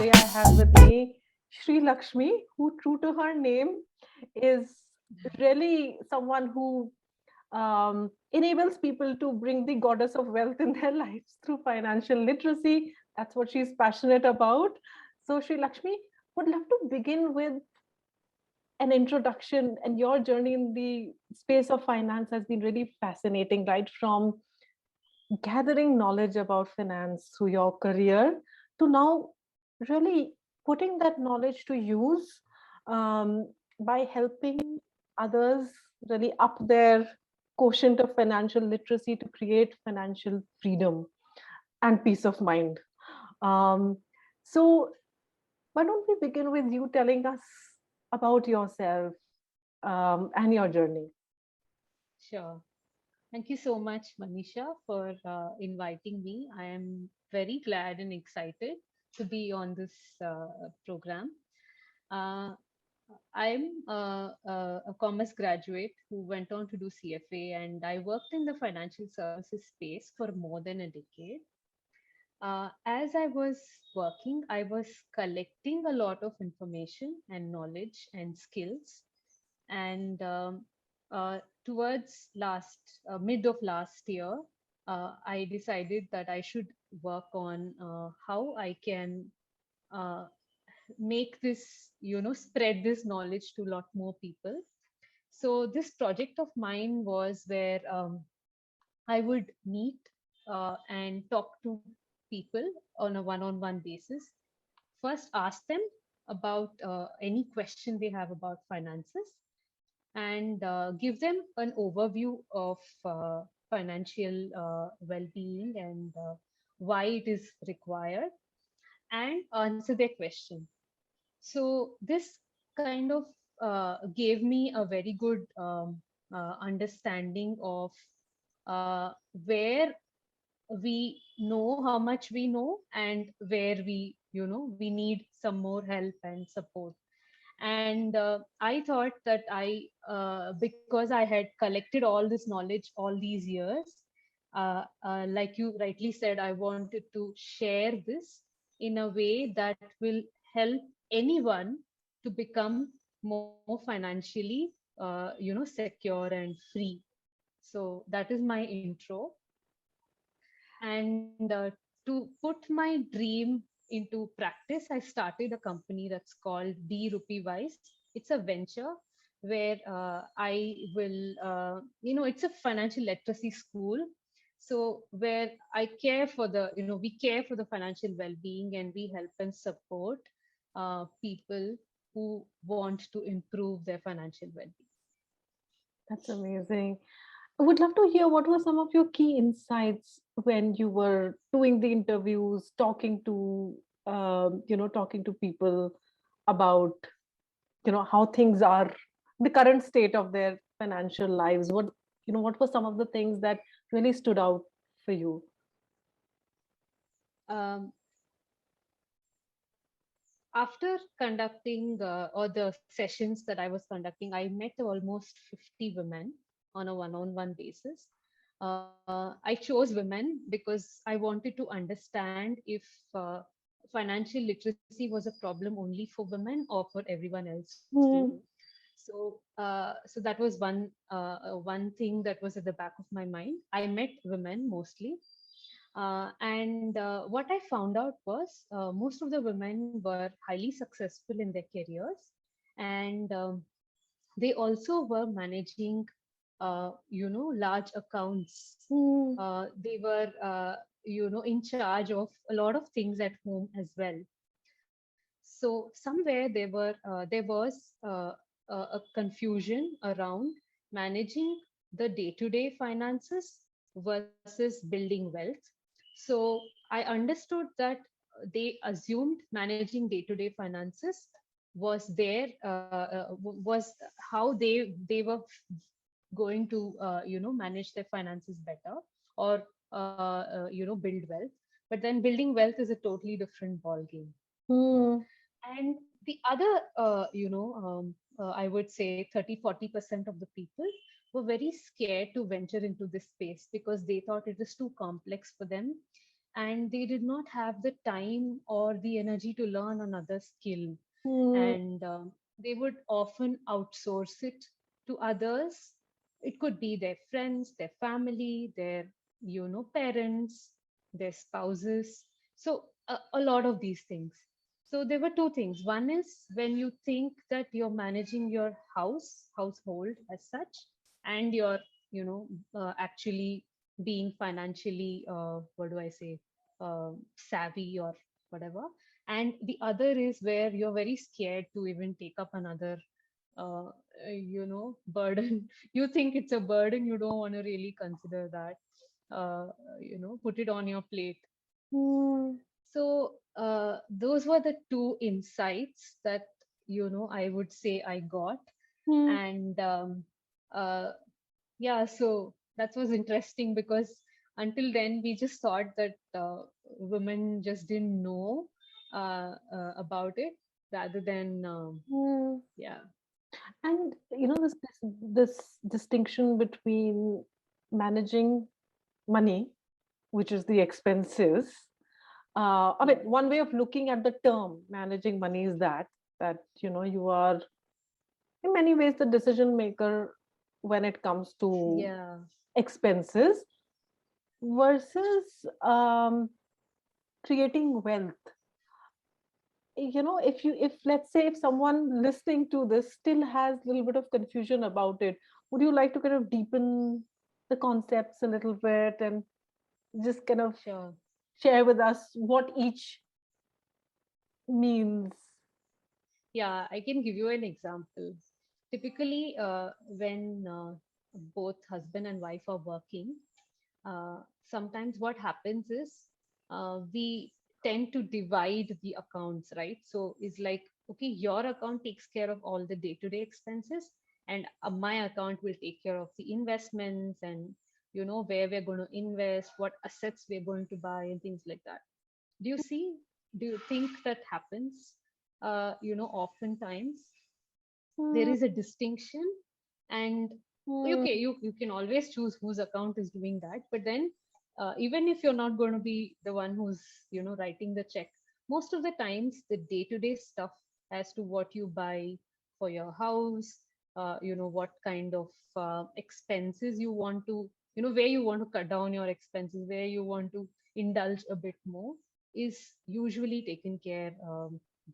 today I have with me Sri Lakshmi, who, true to her name, is really someone who enables people to bring the goddess of wealth in their lives through financial literacy. That's what she's passionate about. So, Sri Lakshmi, would love to begin with an introduction, and your journey in the space of finance has been really fascinating, right? From gathering knowledge about finance through your career to now really putting that knowledge to use um, by helping others really up their quotient of financial literacy to create financial freedom and peace of mind. Um, so, why don't we begin with you telling us about yourself and your journey? Sure. Thank you so much, Manisha, for inviting me. I am very glad and excited to be on this program. Uh, I'm a commerce graduate who went on to do CFA, and I worked in the financial services space for more than a decade. As I was working, I was collecting a lot of information and knowledge and skills, and towards last mid of last year, I decided that I should work on how I can uh, make this, spread this knowledge to a lot more people. So this project of mine was where I would meet and talk to people on a one-on-one basis. First, ask them about any question they have about finances, and give them an overview of financial well-being and why it is required, and answer their question. So this kind of gave me a very good understanding of where we know how much we know, and where we need some more help and support. And I thought that because I had collected all this knowledge all these years, like you rightly said, I wanted to share this in a way that will help anyone to become more financially secure and free. So that is my intro. And to put my dream into practice, I started a company that's called Be Rupee Wise. It's a venture where I will, it's a financial literacy school. So where I care for we care for the financial well-being, and we help and support people who want to improve their financial well-being. That's amazing. I would love to hear what were some of your key insights when you were doing the interviews, talking to people about, how things are, the current state of their financial lives. What were some of the things that really stood out for you? Um, After conducting or the sessions that I was conducting, I met almost 50 women on a one-on-one basis. I chose women because I wanted to understand if uh, financial literacy was a problem only for women or for everyone else too. Hmm. So that was one thing that was at the back of my mind. I met women mostly, and what I found out was most of the women were highly successful in their careers, and they also were managing, large accounts. Hmm. They were, in charge of a lot of things at home as well. So somewhere there was a confusion around managing the day-to-day finances versus building wealth. So I understood that they assumed managing day-to-day finances was was how they were going to manage their finances better, or build wealth. But then building wealth is a totally different ball game. Hmm. And the other, I would say 30-40% of the people were very scared to venture into this space because they thought it was too complex for them. and they did not have the time or the energy to learn another skill, mm, and they would often outsource it to others. It could be their friends, their family, their parents, their spouses. So a lot of these things. So there were two things. One is when you think that you're managing your household as such, and you're actually being financially, what do I say, savvy or whatever. And the other is where you're very scared to even take up another burden. You think it's a burden, you don't want to really consider that, put it on your plate. mm, So those were the two insights that I would say I got. mm. And uh, yeah, so that was interesting because until then we just thought that women just didn't know about it, rather than Mm. yeah. And this distinction between managing money, which is the expenses. I mean, Yeah. one way of looking at the term managing money is that you are in many ways the decision maker when it comes to Yeah. expenses versus creating wealth. If let's say if someone listening to this still has a little bit of confusion about it, would you like to kind of deepen the concepts a little bit and just kind of Sure. share with us what each means? Yeah, I can give you an example. Typically, when both husband and wife are working, sometimes what happens is we tend to divide the accounts, right? So it's like, okay, your account takes care of all the day-to-day expenses, and my account will take care of the investments, and where we're going to invest, what assets we're going to buy, and things like that. Do you see? Do you think that happens? Oftentimes there Mm, is a distinction, and mm, okay, you can always choose whose account is doing that, but then even if you're not going to be the one who's writing the check, most of the times the day-to-day stuff as to what you buy for your house, what kind of expenses you want to, where you want to cut down your expenses, where you want to indulge a bit more, is usually taken care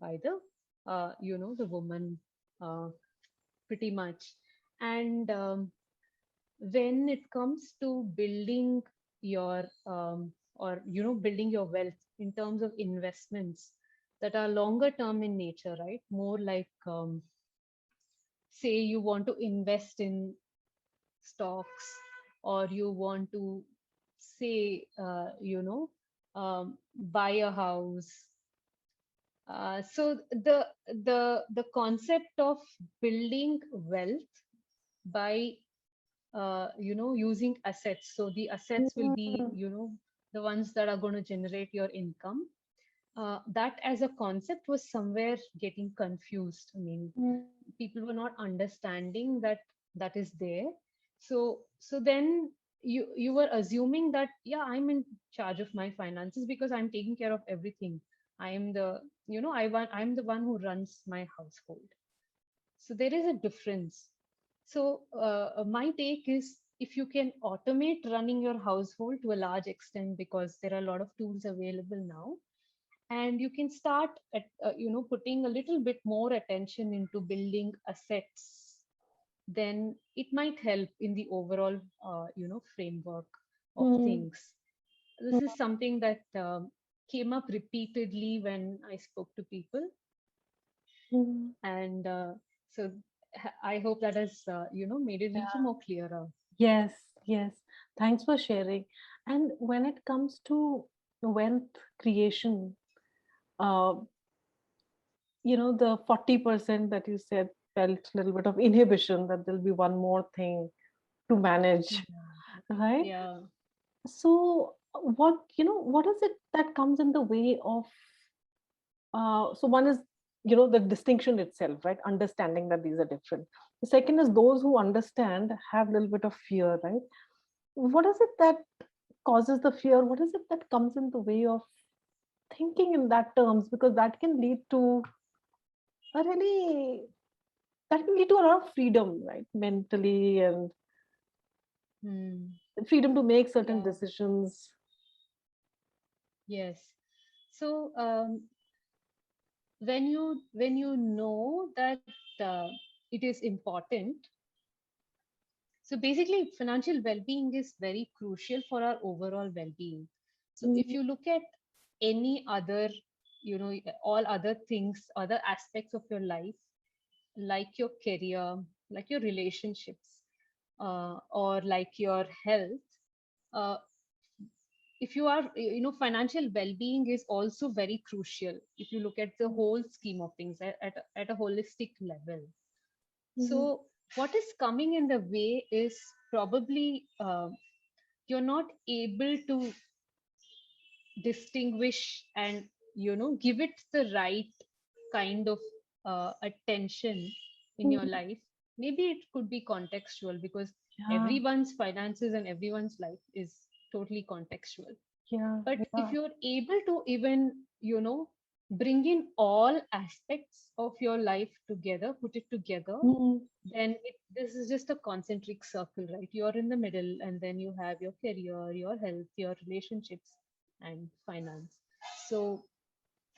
by the woman, uh, pretty much. And when it comes to building your building your wealth in terms of investments that are longer term in nature, right? More like, say you want to invest in stocks, or you want to say, buy a house. So the concept of building wealth by using assets. So the assets will be, mm, the ones that are going to generate your income. That as a concept was somewhere getting confused. I mean, mm, people were not understanding that that is there. So then you were assuming that, yeah, I'm in charge of my finances because I'm taking care of everything. I am the, I'm the one who runs my household. So there is a difference. So my take is, if you can automate running your household to a large extent, because there are a lot of tools available now, and you can start at putting a little bit more attention into building assets, then it might help in the overall framework of mm, things. This is something that came up repeatedly when I spoke to people, mm. and so I hope that has made it a little more clearer. Yes, yes. Thanks for sharing. And when it comes to wealth creation, uh, the 40% that you said felt a little bit of inhibition that there'll be one more thing to manage, right? Yeah. So what is it that comes in the way of so one is the distinction itself, right? Understanding that these are different. The second is those who understand have a little bit of fear, right? What is it that causes the fear? What is it that comes in the way of thinking in that terms? Because that can lead to a really, that can lead to a lot of freedom, right? Mentally, and Hmm. freedom to make certain Yeah. decisions. Yes. So when you know that it is important, so basically financial well-being is very crucial for our overall well-being. So if Mm, you look at any other, all other things, other aspects of your life, like your career, like your relationships, or like your health, uh, if you are, financial well-being is also very crucial if you look at the whole scheme of things at a holistic level. mhm, So what is coming in the way is probably you're not able to distinguish and give it the right kind of attention in your mhm. life. Maybe it could be contextual, because Yeah, everyone's finances and everyone's life is totally contextual. yeah, But if yeah. you're able to even bring in all aspects of your life together, put it together, Mm, then this is just a concentric circle, right? You're in the middle, and then you have your career, your health, your relationships, and finance. So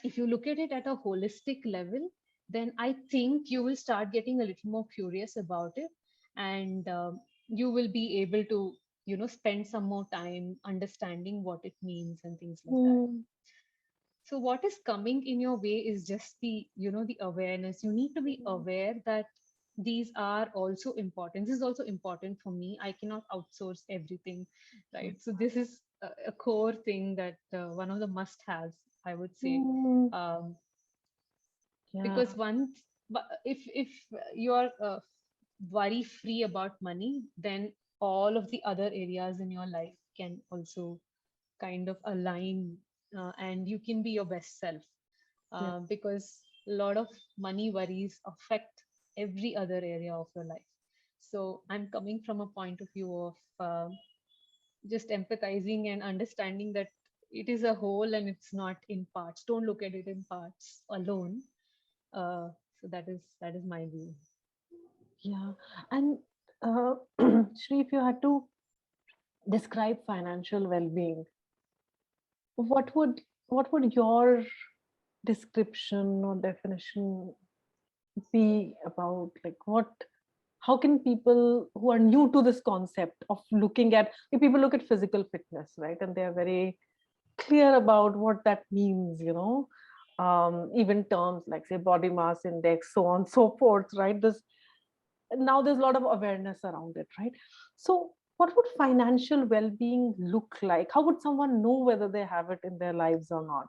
if you look at it at a holistic level, then I think you will start getting a little more curious about it, and you will be able to spend some more time understanding what it means and things like that. mm, So what is coming in your way is just the awareness. You need to be aware that these are also important. This is also important for me. I cannot outsource everything, right? So this is a core thing that one of the must haves, I would say. mm. um, Yeah. because once, but if you are worry free about money, then all of the other areas in your life can also kind of align, and you can be your best self, Yeah. because a lot of money worries affect every other area of your life. So I'm coming from a point of view of just empathizing and understanding that it is a whole and it's not in parts. Don't look at it in parts alone. So that is my view. Yeah. And Shri, if you had to describe financial well-being, what would your description or definition be about? Like, what, how can people who are new to this concept of looking at, if people look at physical fitness, right, and they are very clear about what that means, even terms like, say, body mass index, so on, so forth, right? This, now there's a lot of awareness around it, right? So what would financial well-being look like? How would someone know whether they have it in their lives or not?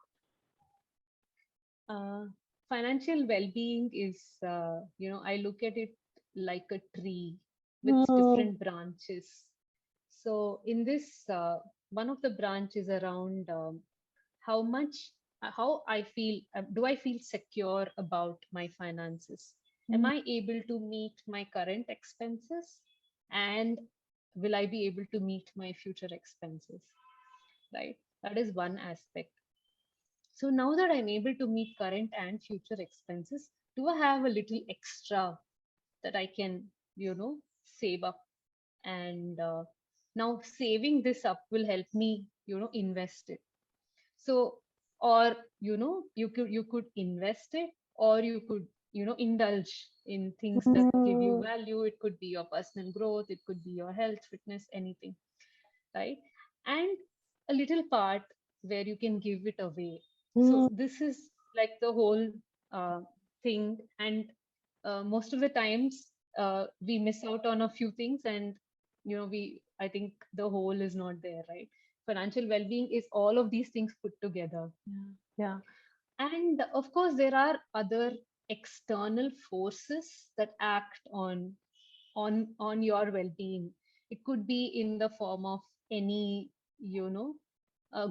Uh, Financial well-being is, I look at it like a tree with Mm, different branches. So in this, one of the branches around how much, how I feel, do I feel secure about my finances? Am mm, I able to meet my current expenses? And will I be able to meet my future expenses? Right? That is one aspect. So now that I'm able to meet current and future expenses, do I have a little extra that I can, save up? And now saving this up will help me, invest it. So, or you could invest it, or you could indulge in things that give you mm, value. It could be your personal growth, it could be your health, fitness, anything, right? And a little part where you can give it away. So mm, this is like the whole uh, thing. And most of the times we miss out on a few things, and we I think the whole is not there, right? Financial well-being is all of these things put together. yeah, yeah. And of course there are other external forces that act on your well-being. It could be in the form of any, you know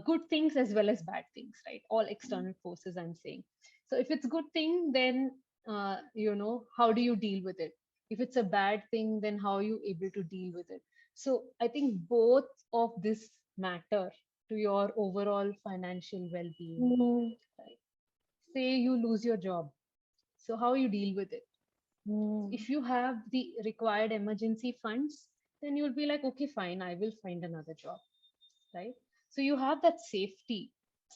good things as well as bad things, right? All external forces, I'm saying. So if it's good thing, then how do you deal with it? If it's a bad thing, then how are you able to deal with it? So I think both of this matter to your overall financial well-being. Mm, Right? Say you lose your job, so how you deal with it? mm, If you have the required emergency funds, then you'll be like, okay, fine, I will find another job, right? So you have that safety,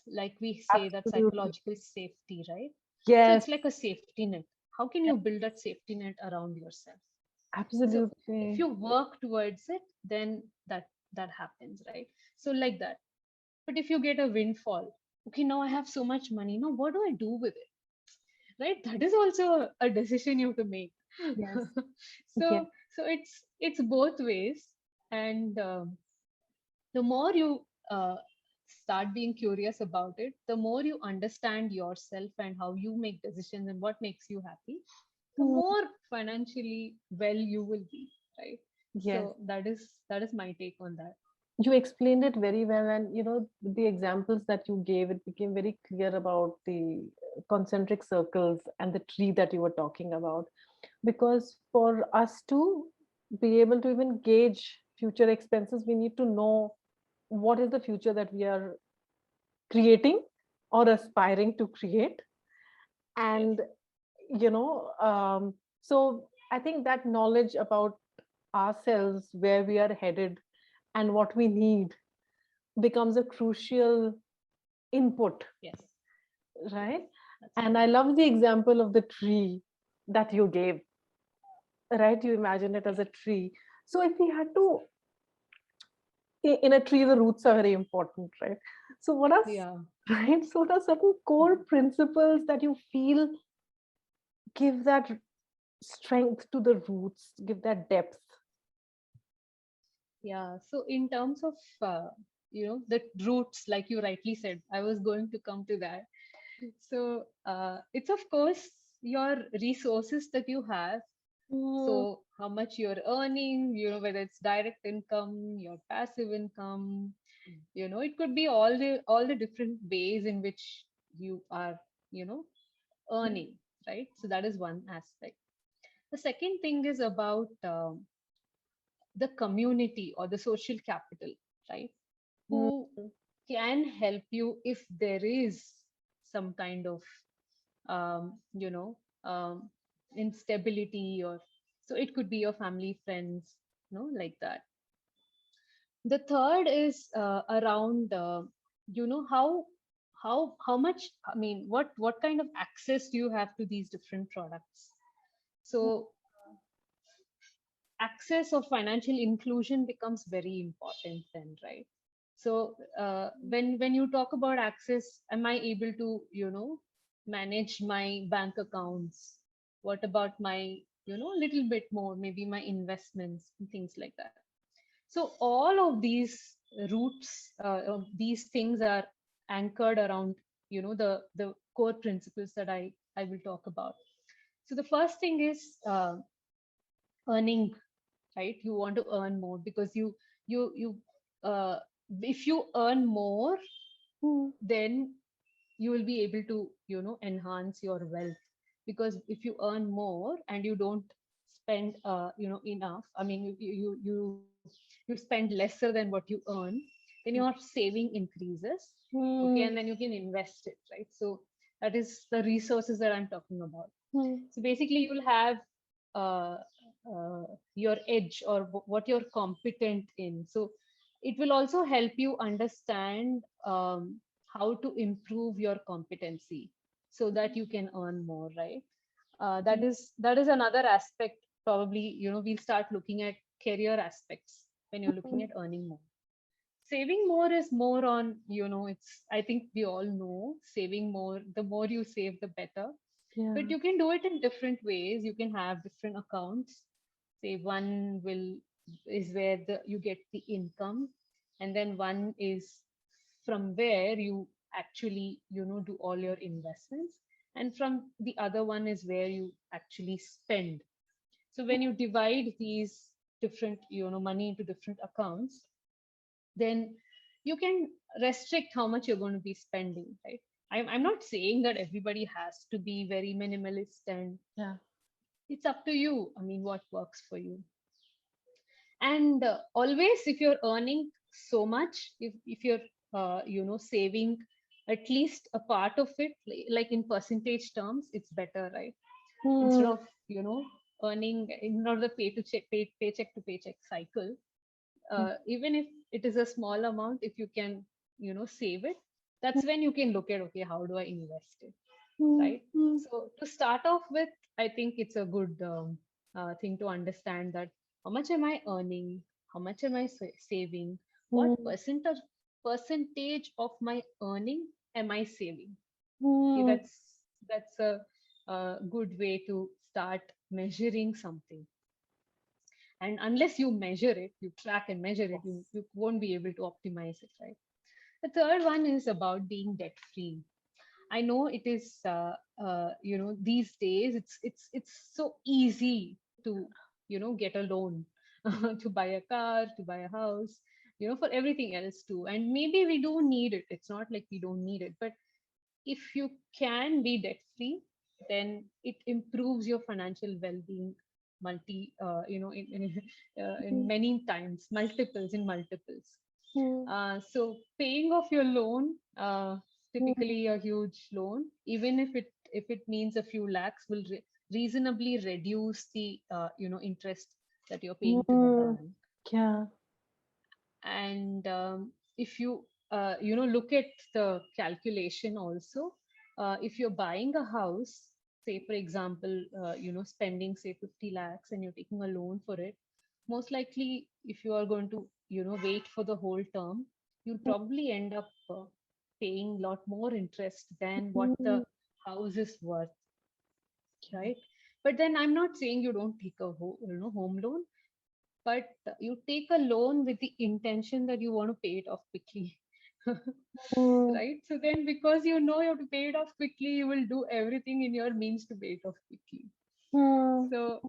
like we say, that absolutely. psychological safety, right? So Yes, it's like a safety net. How can you build that safety net around yourself? So if absolutely. you work towards it, then that happens, right? So like that. But if you get a windfall, okay, now I have so much money, now what do I do with it, right? That is also a decision you have to make. Yes. Yeah. So it's both ways. And the more you start being curious about it, the more you understand yourself and how you make decisions and what makes you happy, the Mm, more financially well you will be, right? yes. So that is my take on that. You explained it very well, and the examples that you gave, it became very clear about the concentric circles and the tree that you were talking about. Because for us to be able to even gauge future expenses, we need to know what is the future that we are creating or aspiring to create. Yes. And so I think that knowledge about ourselves, where we are headed and what we need, becomes a crucial input, Yes. Yes. right? That's And I true. love the example of the tree that you gave, right? You imagine it as Yeah. a tree. So if we had to, in a tree, the roots are very important, right? So what are, Yeah. right? So what are certain core principles that you feel give that strength to the roots, give that depth? Yeah. So in terms of the roots, like you rightly said, I was going to come to that. So it's of course your resources that you have. Mm, So how much you're earning, whether it's direct income, your passive income, it could be all the different ways in which you are, you know, earning, right? So that is one aspect. The second thing is about the community or the social capital, right? mm, Who can help you if there is some kind of um, you know um, instability, or so it could be your family, friends, like that. The third is around how much, I mean, what kind of access do you have to these different products. So access of financial inclusion becomes very important then, right? So when you talk about access, am I able to manage my bank accounts? What about my little bit more, maybe my investments and things like that. So all of these roots, of these things are anchored around the core principles that I will talk about. So the first thing is earning, right? You want to earn more because you uh, if you earn more, mm, then you will be able to enhance your wealth. Because if you earn more and you don't spend enough, I mean, you spend lesser than what you earn, then your saving increases. Okay, mm, and then you can invest it, right? So that is the resources that I'm talking about. mm, So basically you'll have uh, uh, your edge, or what you're competent in. So it will also help you understand how to improve your competency so that you can earn more, right? That is another aspect. Probably we'll start looking at career aspects when you're looking mm. at earning more. Saving more is more on, it's, I think we all know, saving more, the more you save the better. But Yeah. you can do it in different ways. You can have different accounts. Say one will is where you get the income, and then one is from where you actually do all your investments, and from the other one is where you actually spend. So when you divide these different money into different accounts, then you can restrict how much you're going to be spending, right? I'm not saying that everybody has to be very minimalist, and Yeah. it's up to you. I mean, what works for you. And always, if you're earning so much. If you're saving at least a part of it, like in percentage terms, it's better, right? Instead Hmm. of earning in order to paycheck to paycheck cycle, even if it is a small amount, if you can save it, that's when you can look at, okay, how do I invest it, Hmm. right? Hmm. So to start off with, I think it's a good thing to understand that how much am I earning, how much am I saving, what Hmm. percentage of my earning am I saving. Okay, Hmm. that's a good way to start measuring something. And unless you measure it, you track and measure it, Yes. you won't be able to optimize it, right? The third one is about being debt free. I know it is, these days it's so easy to, get a loan to buy a car, to buy a house, for everything else too. And maybe we do need it. It's not like we don't need it, but if you can be debt free, then it improves your financial well-being in Hmm. many times, multiples. Hmm. So paying off your loan, Hmm. typically a huge loan, even if it means a few lakhs, will reasonably reduce the interest that you're paying to the Hmm. bank. Yeah. And if you look at the calculation also, if you're buying a house, say for example, spending say 50 lakhs and you're taking a loan for it, most likely if you are going to wait for the whole term, you'll probably end up paying a lot more interest than what Hmm. the house is worth, Yeah. right? But then I'm not saying you don't take a home loan, but you take a loan with the intention that you want to pay it off quickly. Hmm. Right? So then, because you know you have to pay it off quickly, you will do everything in your means to pay it off quickly. Hmm. So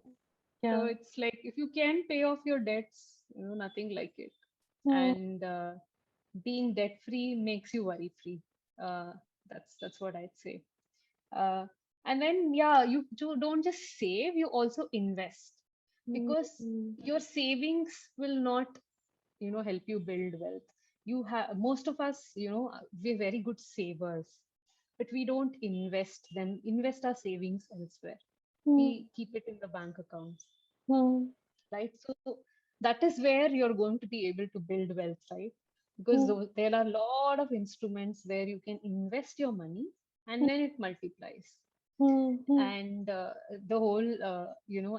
so Yeah. it's like, if you can pay off your debts, nothing like it. Hmm. And being debt free makes you worry free. uh, that's what I'd say. uh, and then, yeah, you don't just save, you also invest, because Hmm. your savings will not help you build wealth. You have Most of us, we're very good savers, but we don't invest our savings elsewhere. Hmm. We keep it in the bank accounts, Hmm. right? So that is where you're going to be able to build wealth, right? Because Hmm. there are a lot of instruments where you can invest your money and then it multiplies. Hmm. Hmm. And the whole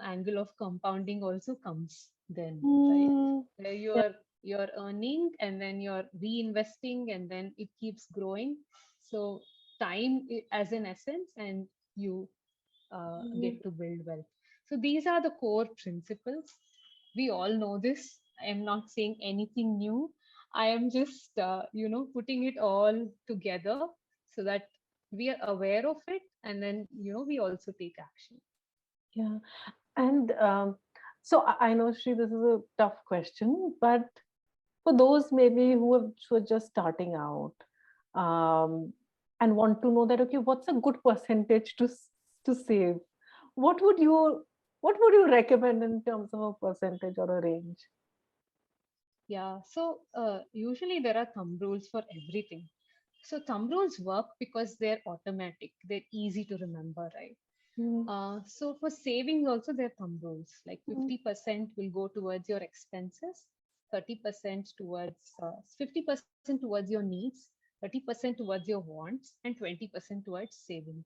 angle of compounding also comes then, right? Hmm. Where Yeah. you're earning and then you're reinvesting and then it keeps growing. So time as an essence, and you Hmm. get to build wealth. So these are the core principles. We all know this. I am not saying anything new. I am just putting it all together so that we are aware of it, and then we also take action. Yeah. And so I know, Shri, this is a tough question, but for those maybe who are just starting out, um, and want to know that, okay, what's a good percentage to save? What would you what would you recommend in terms of a percentage or a range? Yeah, so usually there are thumb rules for everything. So thumb rules work because they're automatic, they're easy to remember, right? Mm, So for savings also, there are thumb rules, like mm, 50% will go towards your expenses, 30% towards 50% towards your needs, 30% towards your wants, and 20% towards saving.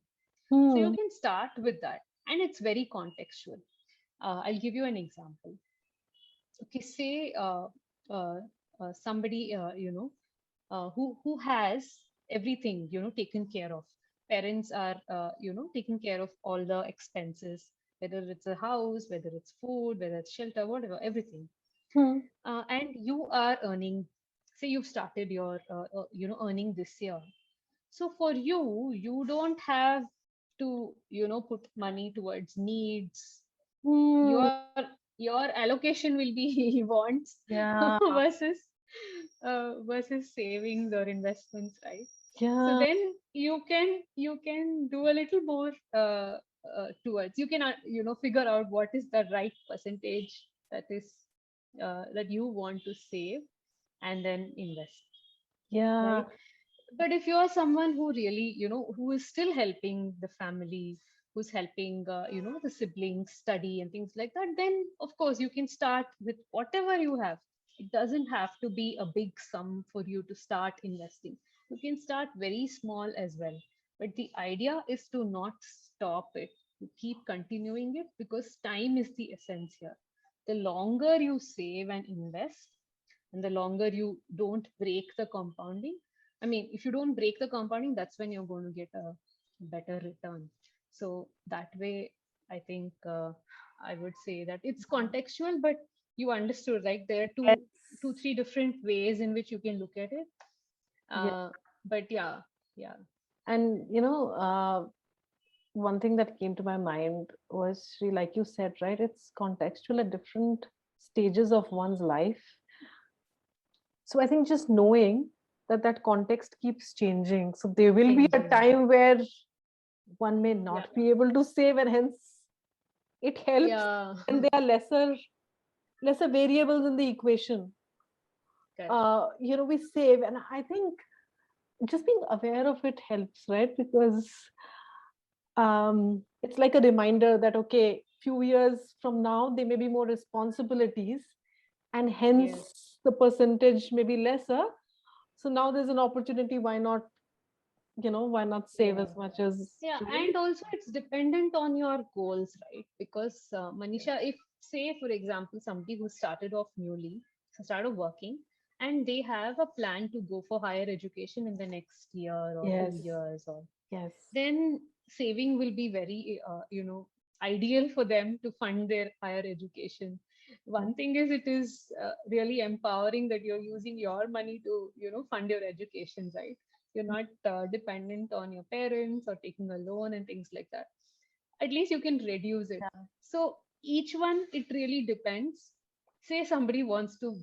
So you mm, can start with that, and it's very contextual. I'll give you an example. Okay, say uh, somebody who has everything taken care of. Parents are taking care of all the expenses, whether it's a house, whether it's food, whether it's shelter, whatever, everything. mm, And you are earning, say you've started your earning this year. So for you, you don't have to put money towards needs. mm. Your allocation will be wants Yeah, versus savings or investments, right? So yeah, then you can do a little more towards, you can figure out what is the right percentage that is that you want to save, and then invest, Yeah. right? But if you're someone who really, who is still helping the family, who's helping, the siblings study and things like that, then of course you can start with whatever you have. It doesn't have to be a big sum for you to start investing. You can start very small as well. But the idea is to not stop it, to keep continuing it, because time is the essence here. The longer you save and invest, and the longer you don't break the compounding, I mean, if you don't break the compounding, that's when you're going to get a better return. So that way, I think, I would say that it's contextual, but you understood, like there are Yes. two, three different ways in which you can look at it. Yeah. But yeah, yeah, And one thing that came to my mind was, Shri, like you said, right? It's contextual at different stages of one's life. So I think just knowing that that context keeps changing. So there will be a changing. time where one may Yeah, not be able to save, and hence it helps. yeah, And there are lesser variables in the equation. correct. We save, and I think just being aware of it helps, right? Because it's like a reminder that, okay, few years from now there may be more responsibilities, and Yes. hence the percentage may be lesser. So now there's an opportunity. Why not save Yeah. as much as, Yeah, right? and also it's dependent on your goals, right? Because Manisha, if say for example somebody who started off newly, so started working, and they have a plan to go for higher education in the next year or Yes. 2 years, or Yes. then saving will be very, ideal for them to fund their higher education. One thing is, it is really empowering that you're using your money to, fund your education, right? You're not dependent on your parents or taking a loan and things like that. At least you can reduce it. Yeah. So each one, it really depends. Say somebody wants to,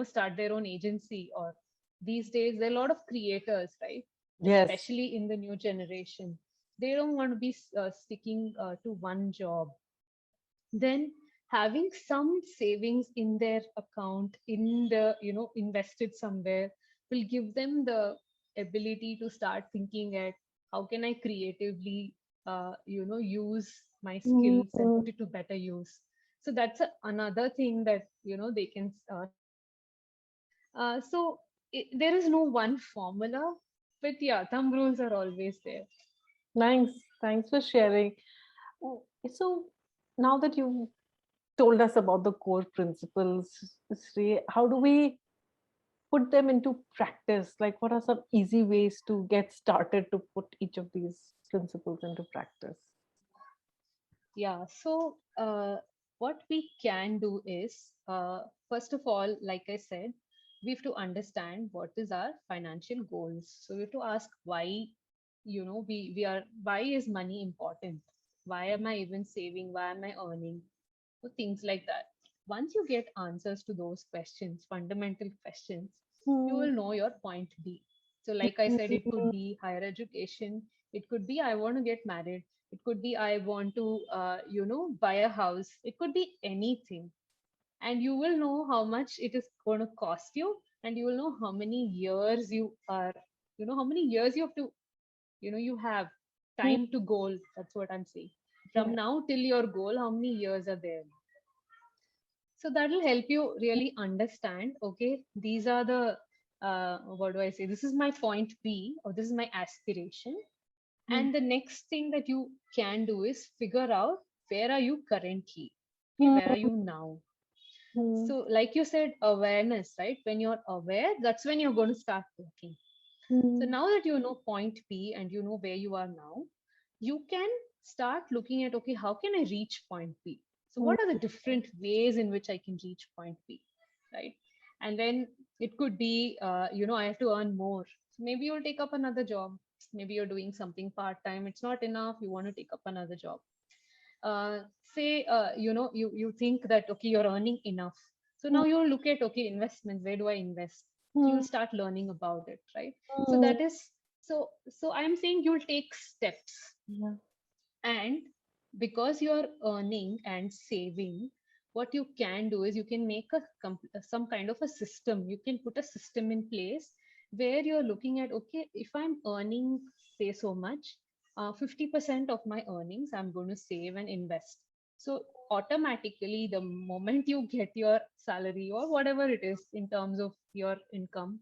start their own agency, or these days there are a lot of creators, right? Yes. Especially in the new generation, they don't want to be sticking to one job. Then having some savings in their account, in the, invested somewhere, will give them the ability to start thinking at how can I creatively use my skills and Mhm. put it to better use. So that's another thing that, they can start with. There is no one formula, but yeah, thumb rules are always there. Thanks. Thanks for sharing. Oh, so now that you've told us about the core principles, Sri, how do we put them into practice? Like, what are some easy ways to get started to put each of these principles into practice? Yeah, so what we can do is, first of all, like I said, we have to understand what is our financial goals. So we have to ask why, why is money important? Why am I even saving? Why am I earning? So things like that. Once you get answers to those questions, fundamental questions, you Hmm. will know your point B. So, like I said, it could be higher education. It could be I want to get married. It could be I want to, buy a house. It could be anything. And you will know how much it is going to cost you, and you will know how many years how many years you have to, you have Hmm. time to goal. That's what I'm saying. From Yeah. now till your goal, how many years are there? So that will help you really understand, okay, these are the, what do I say, this is my point B, or this is my aspiration. Hmm. And the next thing that you can do is figure out where are you currently, okay, Hmm. where are you now. Hmm. So like you said, awareness, right? When you're aware, that's when you're going to start working. So Hmm. now that you know point B and you know where you are now, you can start looking at, okay, how can I reach point B? So Hmm. what are the different ways in which I can reach point B, right? And then it could be, I have to earn more. So maybe you'll take up another job. Maybe you're doing something part time. It's not enough. You want to take up another job. Say, you think that, okay, you're earning enough. So Hmm. now you'll look at, okay, investments. Where do I invest? So Hmm. you'll start learning about it, right? So Hmm. that is, so I'm saying you'll take steps. Yeah. And because you're earning and saving, what you can do is you can make some kind of a system. You can put a system in place where you're looking at, okay, if I'm earning, say, so much, 50% of my earnings I'm going to save and invest. So automatically, the moment you get your salary or whatever it is in terms of your income,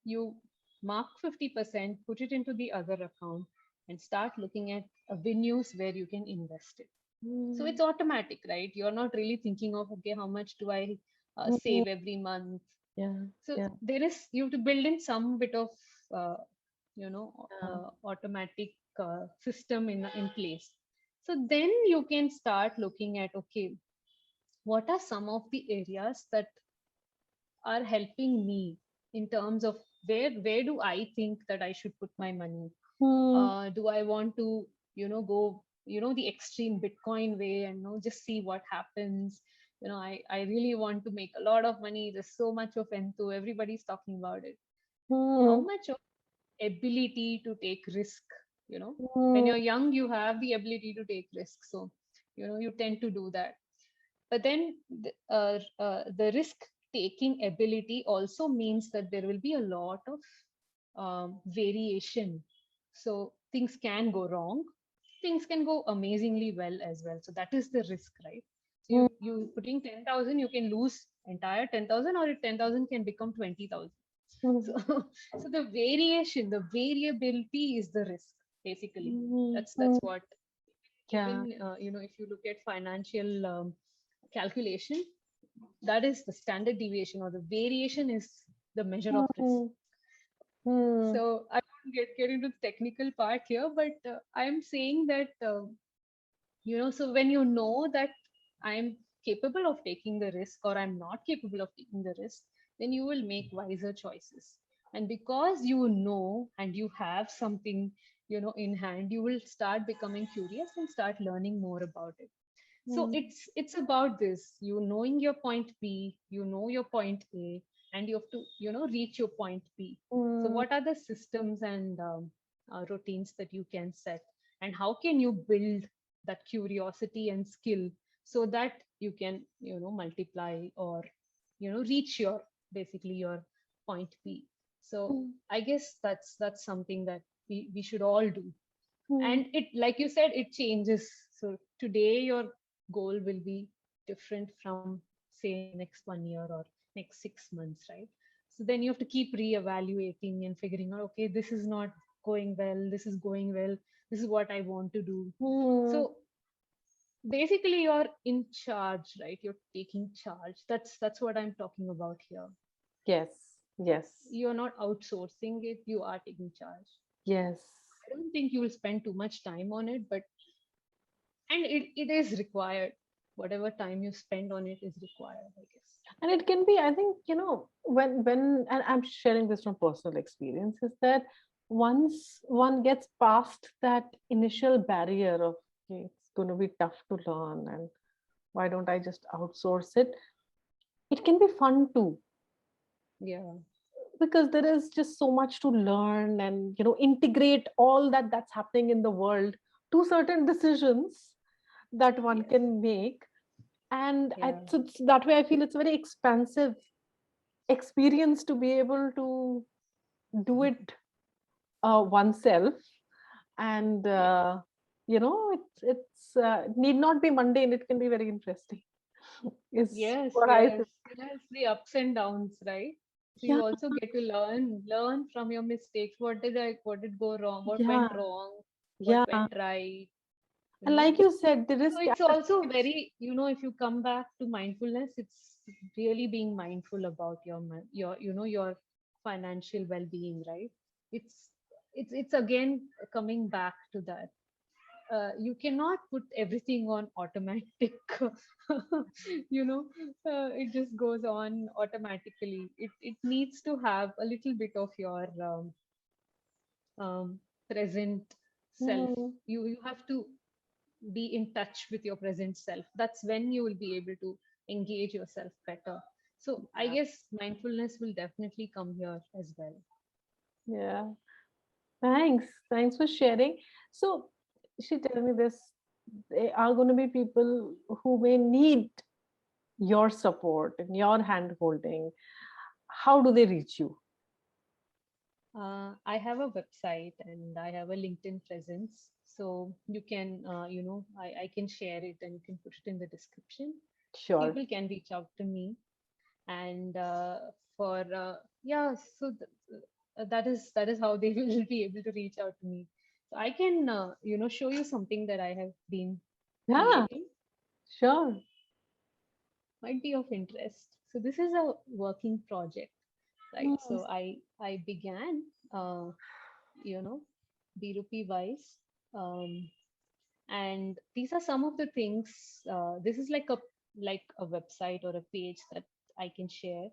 you mark 50%, put it into the other account, and start looking at avenues where you can invest it. So Mm, it's automatic, right? You're not really thinking of, okay, how much do I mm, save every month? yeah, So yeah, there is, you have to build in some bit of uh, yeah. automatic system in place. So then you can start looking at, okay, what are some of the areas that are helping me in terms of where do I think that I should put my money? Mm, Do I want to, go, the extreme Bitcoin way and just see what happens? I really want to make a lot of money. There's so much of Entu, everybody's talking about it. How mm, much of ability to take risk? When mm, you're young, you have the ability to take risk, so you tend to do that. But then the risk taking ability also means that there will be a lot of variation. So things can go wrong, things can go amazingly well as well. So that is the risk, right? So mm, you putting 10,000, you can lose entire 10,000, or 10,000 can become 20,000. So mm, so the variation, the variability is the risk, basically. mm, That's mm. what, Yeah. even if you look at financial calculation, that is the standard deviation, or the variation is the measure of risk. Mm, mm, So I won't get into the technical part here, but I'm saying that so when you know that I'm capable of taking the risk or I'm not capable of taking the risk, then you will make wiser choices. And because you know and you have something in hand, you will start becoming curious and start learning more about it. So mm, it's about this, knowing your point B, your point A, and you have to reach your point B. So mm, what are the systems and routines that you can set, and how can you build that curiosity and skill so that you can multiply or reach your, basically, your point B. So mm, I guess that's something that we should all do. mm. And it, like you said, it changes. So today your goal will be different from, say, next 1 year or next 6 months, right? So then you have to keep re-evaluating and figuring out, okay, this is not going well, this is going well, this is what I want to do. Mm. So basically you're in charge, right? You're taking charge. That's what I'm talking about here. Yes, yes, You're not outsourcing it, you are taking charge. yes. I don't think you will spend too much time on it, but and it is required. Whatever time you spend on it is required, I guess. And it can be, I think, when and I'm sharing this from personal experience, is that once one gets past that initial barrier of, okay, it's going to be tough to learn, and why don't I just outsource it? It can be fun too, Yeah. because there is just so much to learn, and integrate all that's happening in the world to certain decisions that one Yes. can make. And Yeah. so that way I feel it's a very expansive experience to be able to do it oneself. And Yes. it need not be mundane, it can be very interesting, is Yes. what I Yes. think. Yes. The ups and downs, right? So Yeah, you also get to learn from your mistakes. What did go wrong? What yeah, went wrong? What yeah. went right? You And know. like you said, the So risk it's also appetite. very, if you come back to mindfulness, it's really being mindful about your financial well-being, right? It's it's again coming back to that. You cannot put everything on automatic. you know, it just goes on automatically. It needs to have a little bit of your present self. Hmm. You have to be in touch with your present self. That's when you will be able to engage yourself better. So I Yeah, guess mindfulness will definitely come here as well. yeah. Thanks for sharing. So she tell me this, there are going to be people who may need your support and your hand holding, how do they reach you? I have a website and I have a LinkedIn presence. So you can, I can share it and you can put it in the description. Sure. People can reach out to me. And for, yeah, so that is how they will be able to reach out to me. So I can, show you something that I have been Yeah, creating, sure. might be of interest. So this is a working project, right? Hmm. So I began, you know, B2P wise, um, and these are some of the things. This is like a website or a page that I can share.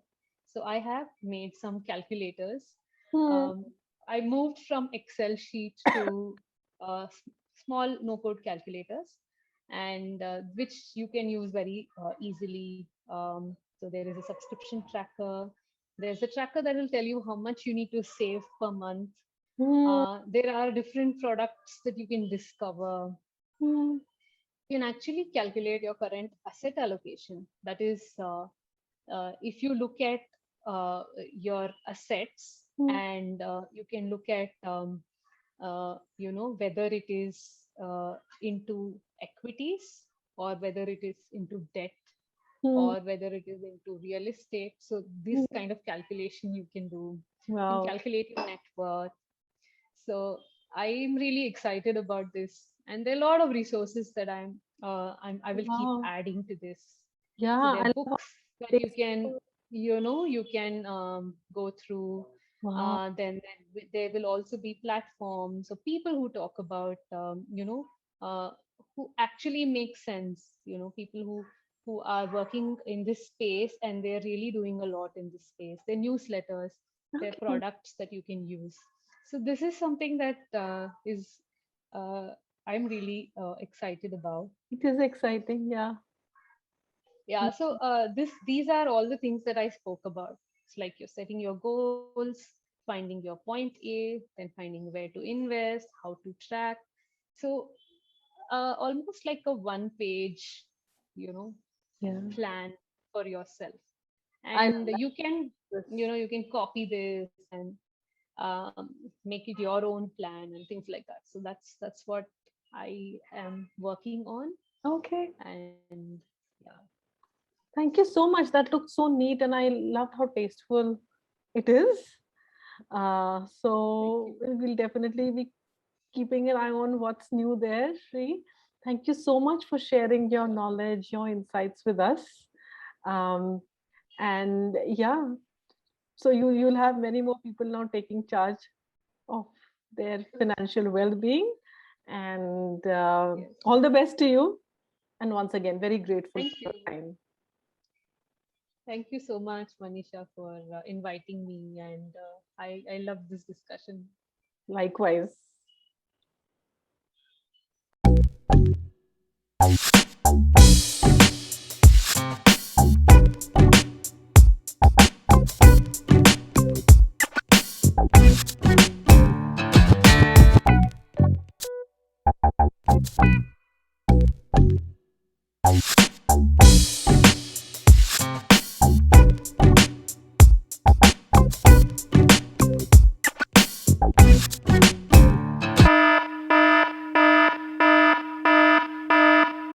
So I have made some calculators. Hmm. Um, I moved from Excel sheet to small no code calculators, and which you can use very easily. So there is a subscription tracker. There's a tracker that will tell you how much you need to save per month. Hmm. There are different products that you can discover. Hmm. You can actually calculate your current asset allocation. That is, if you look at your assets, Hmm. and you can look at, whether it is into equities, or whether it is into debt, Hmm. or whether it is into real estate. So this Hmm. kind of calculation you can do. You can Wow. calculate your net worth. So I'm really excited about this, and there are a lot of resources that I will keep Wow. adding to this. So Yeah, there I are love books that you this. can, you can go through. Wow. Then there will also be platforms or people who talk about, who actually make sense. People who are working in this space and they're really doing a lot in this space. Their newsletters, their Okay. products that you can use. So this is something that is uh, I'm really excited about. It is exciting. Yeah. Yeah, so these are all the things that I spoke about. It's like you're setting your goals, finding your point A, then finding where to invest, how to track. So almost like a one page, you know Yeah. plan for yourself. I And love you can, this. you can copy this and make it your own plan and things like that. So that's what I am working on. Okay. And yeah. Thank you so much. That looked so neat, and I loved how tasteful it is. Thank So you. we'll definitely be keeping an eye on what's new there, Shri. Thank you so much for sharing your Sure. knowledge, your insights with us. Um, and yeah, so you'll have many more people now taking charge of their financial well-being. And Yes. all the best to you. And once again, very grateful Thank for you. your time. Thank you so much, Manisha, for inviting me. And I love this discussion. Likewise.